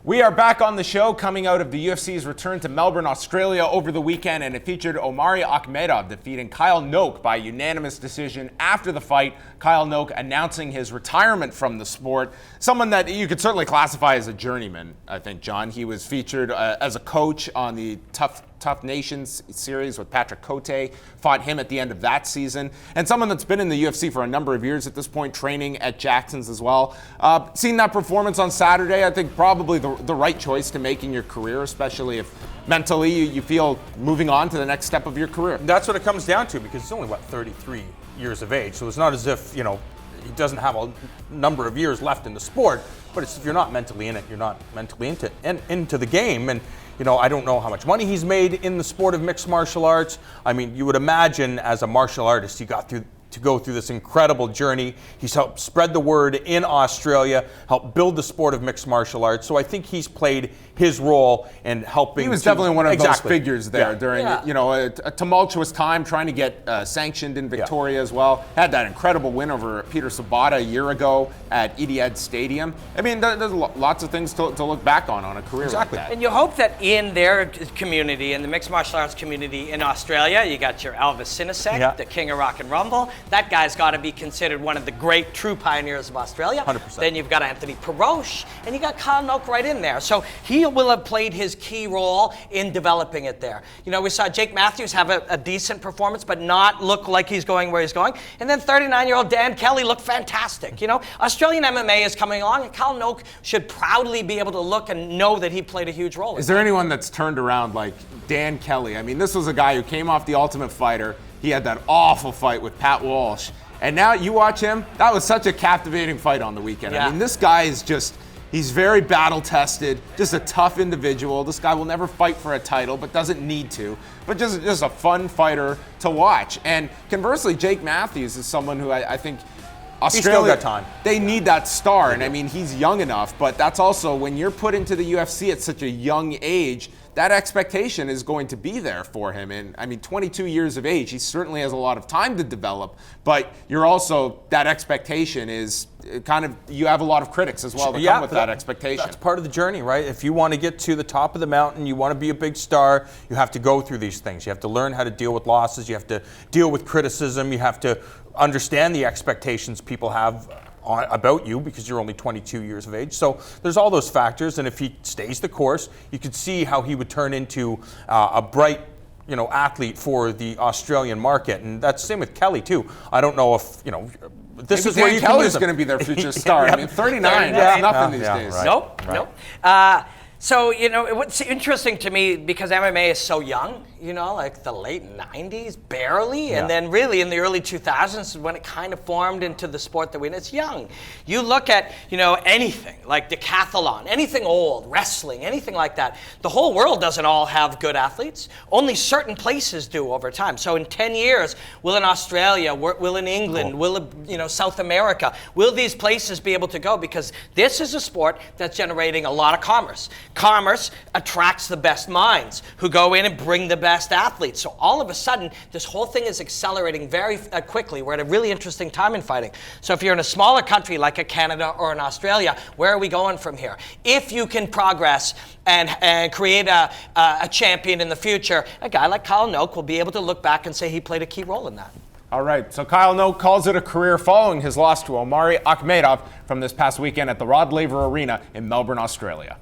We are back on the show coming out of the UFC's return to Melbourne, Australia over the weekend, and it featured Omari Akhmedov defeating Kyle Noke by unanimous decision after the fight. Kyle Noke announcing his retirement from the sport. Someone that you could certainly classify as a journeyman, I think, John. He was featured as a coach on the Tough Nations series with Patrick Cote, fought him at the end of that season, and someone that's been in the UFC for a number of years at this point, training at Jackson's as well. Seeing that performance on Saturday, I think probably the right choice to make in your career, especially if mentally you feel moving on to the next step of your career. That's what it comes down to, because he's only, 33 years of age, so it's not as if, he doesn't have a number of years left in the sport, but it's, if you're not mentally in it, you're not mentally into the game. And I don't know how much money he's made in the sport of mixed martial arts. I mean, you would imagine as a martial artist, he got to go through this incredible journey. He's helped spread the word in Australia, helped build the sport of mixed martial arts. So I think he's played his role in helping. He was definitely one of those figures there during a tumultuous time, trying to get sanctioned in Victoria as well. Had that incredible win over Peter Sabata a year ago at Etihad Stadium. I mean, there's lots of things to look back on a career like that. And you hope that in their community, in the mixed martial arts community in Australia, you got your Elvis Sinisek, the king of rock and rumble. That guy's got to be considered one of the great true pioneers of Australia. 100%. Then you've got Anthony Perosh, and you got Kyle Noke right in there. So he will have played his key role in developing it there. We saw Jake Matthews have a decent performance, but not look like he's going where he's going. And then 39-year-old Dan Kelly looked fantastic. Australian MMA is coming along, and Kyle Noke should proudly be able to look and know that he played a huge role. Is there anyone that's turned around like Dan Kelly? I mean, this was a guy who came off The Ultimate Fighter. He had that awful fight with Pat Walsh. And now you watch him, that was such a captivating fight on the weekend. Yeah. I mean, this guy is he's very battle-tested, just a tough individual. This guy will never fight for a title, but doesn't need to. But just a fun fighter to watch. And conversely, Jake Matthews is someone who I think Australia, he's still got time. They need that star. And I mean, he's young enough, but that's also when you're put into the UFC at such a young age, that expectation is going to be there for him. And I mean, 22 years of age, he certainly has a lot of time to develop, but you're also, that expectation is kind of, you have a lot of critics as well that come with that expectation. That's part of the journey, right? If you want to get to the top of the mountain, you want to be a big star, you have to go through these things. You have to learn how to deal with losses, you have to deal with criticism, you have to understand the expectations people have about you because you're only 22 years of age. So there's all those factors, and if he stays the course, you could see how he would turn into a bright athlete for the Australian market. And that's the same with Kelly too. I don't know if, this is where you Kelly's going to be their future star. I mean, 39, that's nothing these days. Right. Nope. So, what's interesting to me, because MMA is so young, like the late 90s, barely, and then really in the early 2000s is when it kind of formed into the sport that it's young. You look at, anything, like decathlon, anything old, wrestling, anything like that. The whole world doesn't all have good athletes. Only certain places do over time. So in 10 years, will in Australia, will in England, will, South America, will these places be able to go? Because this is a sport that's generating a lot of commerce. Commerce attracts the best minds who go in and bring the best athletes. So all of a sudden, this whole thing is accelerating very quickly. We're at a really interesting time in fighting. So if you're in a smaller country like a Canada or an Australia, where are we going from here? If you can progress and create a champion in the future, a guy like Kyle Noke will be able to look back and say he played a key role in that. All right, so Kyle Noke calls it a career following his loss to Omari Akhmedov from this past weekend at the Rod Laver Arena in Melbourne, Australia.